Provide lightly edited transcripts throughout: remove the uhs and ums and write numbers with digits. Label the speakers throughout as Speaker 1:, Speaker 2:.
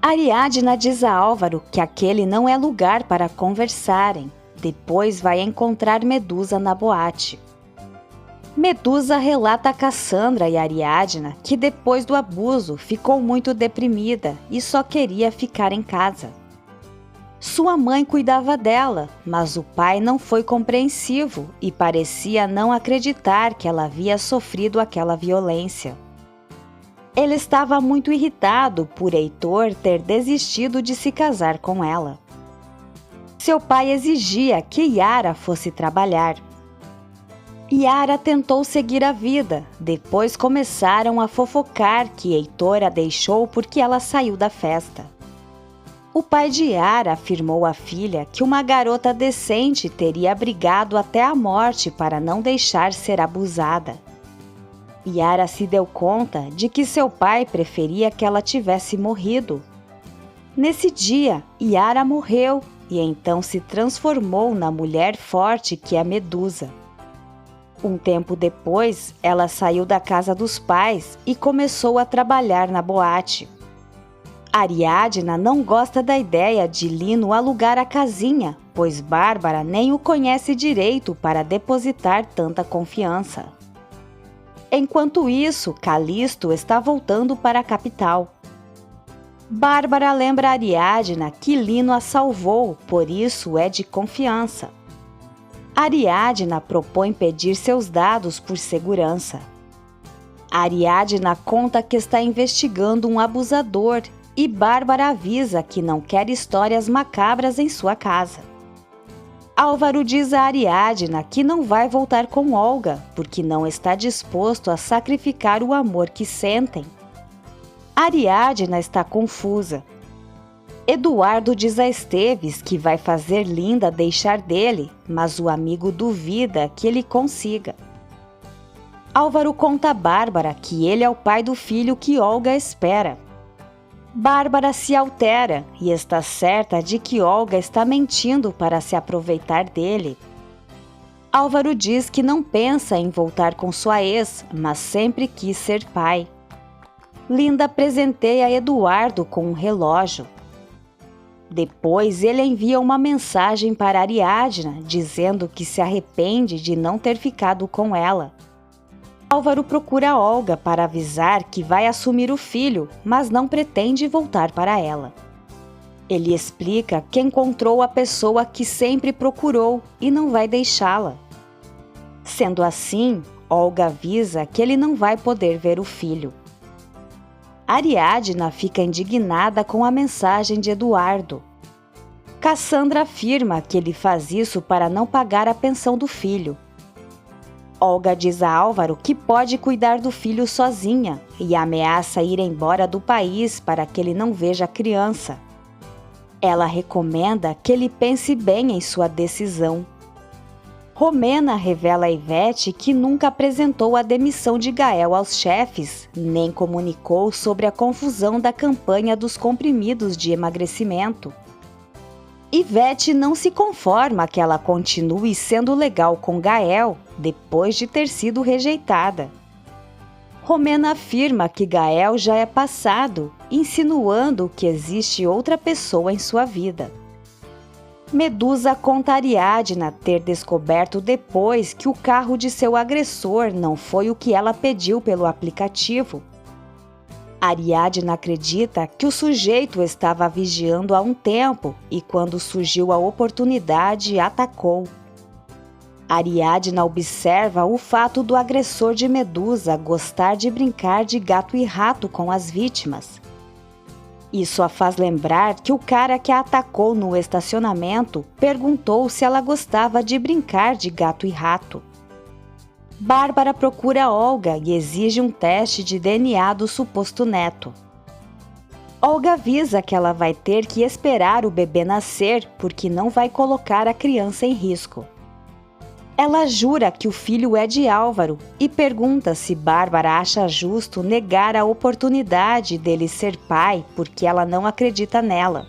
Speaker 1: Ariadna diz a Álvaro que aquele não é lugar para conversarem. Depois vai encontrar Medusa na boate. Medusa relata a Cassandra e Ariadna que depois do abuso ficou muito deprimida e só queria ficar em casa. Sua mãe cuidava dela, mas o pai não foi compreensivo e parecia não acreditar que ela havia sofrido aquela violência. Ele estava muito irritado por Heitor ter desistido de se casar com ela. Seu pai exigia que Yara fosse trabalhar. Yara tentou seguir a vida, depois começaram a fofocar que Heitor a deixou porque ela saiu da festa. O pai de Yara afirmou à filha que uma garota decente teria brigado até a morte para não deixar ser abusada. Yara se deu conta de que seu pai preferia que ela tivesse morrido. Nesse dia, Yara morreu e então se transformou na mulher forte que é Medusa. Um tempo depois, ela saiu da casa dos pais e começou a trabalhar na boate. Ariadna não gosta da ideia de Lino alugar a casinha, pois Bárbara nem o conhece direito para depositar tanta confiança. Enquanto isso, Calisto está voltando para a capital. Bárbara lembra a Ariadna que Lino a salvou, por isso é de confiança. Ariadna propõe pedir seus dados por segurança. Ariadna conta que está investigando um abusador e Bárbara avisa que não quer histórias macabras em sua casa. Álvaro diz a Ariadna que não vai voltar com Olga, porque não está disposto a sacrificar o amor que sentem. Ariadna está confusa. Eduardo diz a Esteves que vai fazer Linda deixar dele, mas o amigo duvida que ele consiga. Álvaro conta a Bárbara que ele é o pai do filho que Olga espera. Bárbara se altera e está certa de que Olga está mentindo para se aproveitar dele. Álvaro diz que não pensa em voltar com sua ex, mas sempre quis ser pai. Linda presenteia Eduardo com um relógio. Depois ele envia uma mensagem para Ariadna dizendo que se arrepende de não ter ficado com ela. Álvaro procura Olga para avisar que vai assumir o filho, mas não pretende voltar para ela. Ele explica que encontrou a pessoa que sempre procurou e não vai deixá-la. Sendo assim, Olga avisa que ele não vai poder ver o filho. Ariadna fica indignada com a mensagem de Eduardo. Cassandra afirma que ele faz isso para não pagar a pensão do filho. Olga diz a Álvaro que pode cuidar do filho sozinha e ameaça ir embora do país para que ele não veja a criança. Ela recomenda que ele pense bem em sua decisão. Romena revela a Ivete que nunca apresentou a demissão de Gael aos chefes, nem comunicou sobre a confusão da campanha dos comprimidos de emagrecimento. Ivete não se conforma que ela continue sendo legal com Gael depois de ter sido rejeitada. Romena afirma que Gael já é passado, insinuando que existe outra pessoa em sua vida. Medusa conta a Ariadna ter descoberto depois que o carro de seu agressor não foi o que ela pediu pelo aplicativo. Ariadna acredita que o sujeito estava vigiando há um tempo e quando surgiu a oportunidade, atacou. Ariadna observa o fato do agressor de Medusa gostar de brincar de gato e rato com as vítimas. Isso a faz lembrar que o cara que a atacou no estacionamento perguntou se ela gostava de brincar de gato e rato. Bárbara procura Olga e exige um teste de DNA do suposto neto. Olga avisa que ela vai ter que esperar o bebê nascer porque não vai colocar a criança em risco. Ela jura que o filho é de Álvaro e pergunta se Bárbara acha justo negar a oportunidade dele ser pai porque ela não acredita nela.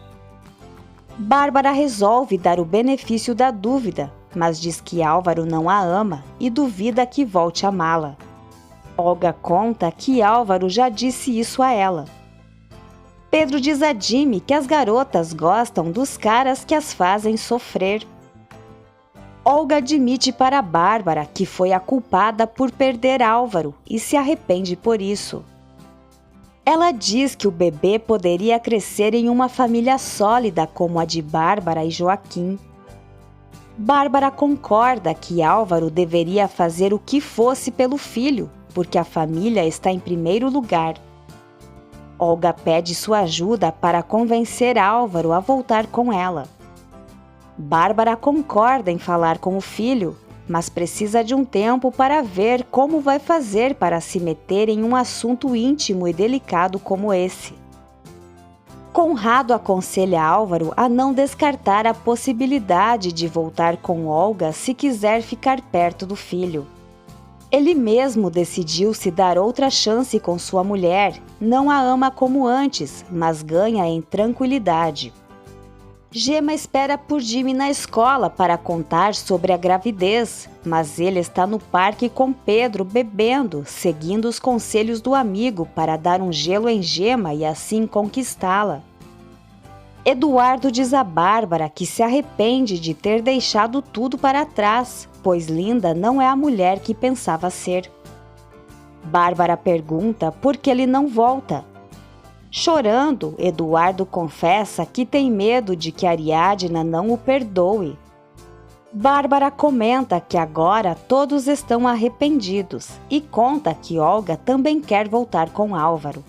Speaker 1: Bárbara resolve dar o benefício da dúvida, mas diz que Álvaro não a ama e duvida que volte a amá-la. Olga conta que Álvaro já disse isso a ela. Pedro diz a Jimmy que as garotas gostam dos caras que as fazem sofrer. Olga admite para Bárbara que foi a culpada por perder Álvaro e se arrepende por isso. Ela diz que o bebê poderia crescer em uma família sólida como a de Bárbara e Joaquim. Bárbara concorda que Álvaro deveria fazer o que fosse pelo filho, porque a família está em primeiro lugar. Olga pede sua ajuda para convencer Álvaro a voltar com ela. Bárbara concorda em falar com o filho, mas precisa de um tempo para ver como vai fazer para se meter em um assunto íntimo e delicado como esse. Conrado aconselha Álvaro a não descartar a possibilidade de voltar com Olga se quiser ficar perto do filho. Ele mesmo decidiu se dar outra chance com sua mulher, não a ama como antes, mas ganha em tranquilidade. Gemma espera por Jimmy na escola para contar sobre a gravidez, mas ele está no parque com Pedro bebendo, seguindo os conselhos do amigo para dar um gelo em Gemma e assim conquistá-la. Eduardo diz a Bárbara que se arrepende de ter deixado tudo para trás, pois Linda não é a mulher que pensava ser. Bárbara pergunta por que ele não volta. Chorando, Eduardo confessa que tem medo de que Ariadna não o perdoe. Bárbara comenta que agora todos estão arrependidos e conta que Olga também quer voltar com Álvaro.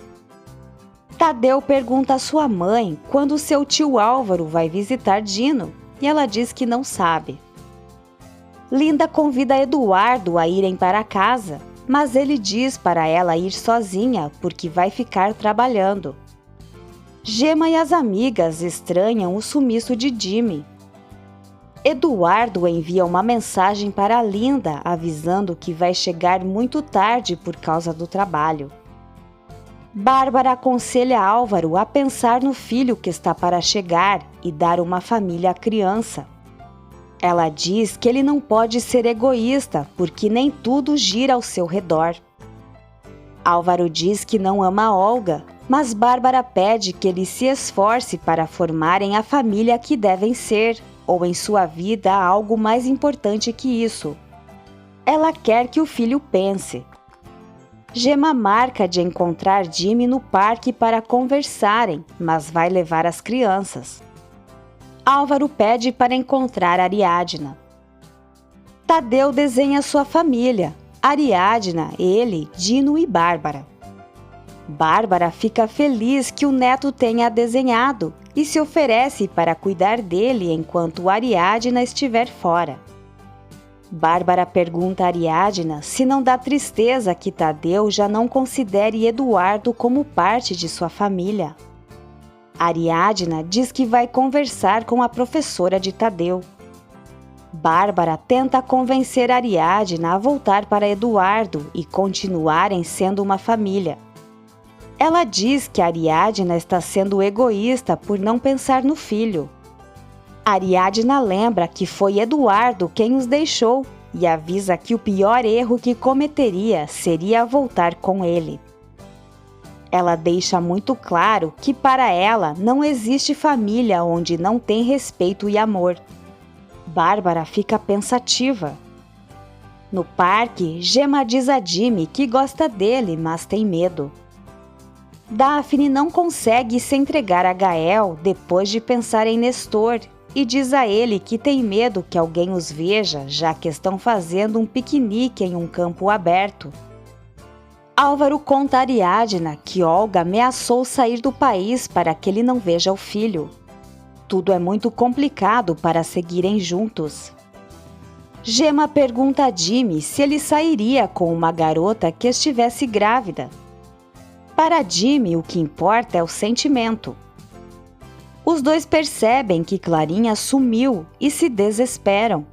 Speaker 1: Tadeu pergunta à sua mãe quando seu tio Álvaro vai visitar Dino e ela diz que não sabe. Linda convida Eduardo a irem para casa, mas ele diz para ela ir sozinha porque vai ficar trabalhando. Gemma e as amigas estranham o sumiço de Jimmy. Eduardo envia uma mensagem para Linda avisando que vai chegar muito tarde por causa do trabalho. Bárbara aconselha Álvaro a pensar no filho que está para chegar e dar uma família à criança. Ela diz que ele não pode ser egoísta porque nem tudo gira ao seu redor. Álvaro diz que não ama Olga, mas Bárbara pede que ele se esforce para formarem a família que devem ser, ou em sua vida há algo mais importante que isso. Ela quer que o filho pense. Gemma marca de encontrar Jimmy no parque para conversarem, mas vai levar as crianças. Álvaro pede para encontrar Ariadna. Tadeu desenha sua família, Ariadna, ele, Dino e Bárbara. Bárbara fica feliz que o neto tenha desenhado e se oferece para cuidar dele enquanto Ariadna estiver fora. Bárbara pergunta a Ariadna se não dá tristeza que Tadeu já não considere Eduardo como parte de sua família. Ariadna diz que vai conversar com a professora de Tadeu. Bárbara tenta convencer Ariadna a voltar para Eduardo e continuarem sendo uma família. Ela diz que Ariadna está sendo egoísta por não pensar no filho. Ariadna lembra que foi Eduardo quem os deixou e avisa que o pior erro que cometeria seria voltar com ele. Ela deixa muito claro que para ela não existe família onde não tem respeito e amor. Bárbara fica pensativa. No parque, Gemma diz a Jimmy que gosta dele, mas tem medo. Daphne não consegue se entregar a Gael depois de pensar em Nestor e diz a ele que tem medo que alguém os veja, já que estão fazendo um piquenique em um campo aberto. Álvaro conta a Ariadna que Olga ameaçou sair do país para que ele não veja o filho. Tudo é muito complicado para seguirem juntos. Gemma pergunta a Jimmy se ele sairia com uma garota que estivesse grávida. Para Jimmy, o que importa é o sentimento. Os dois percebem que Clarinha sumiu e se desesperam,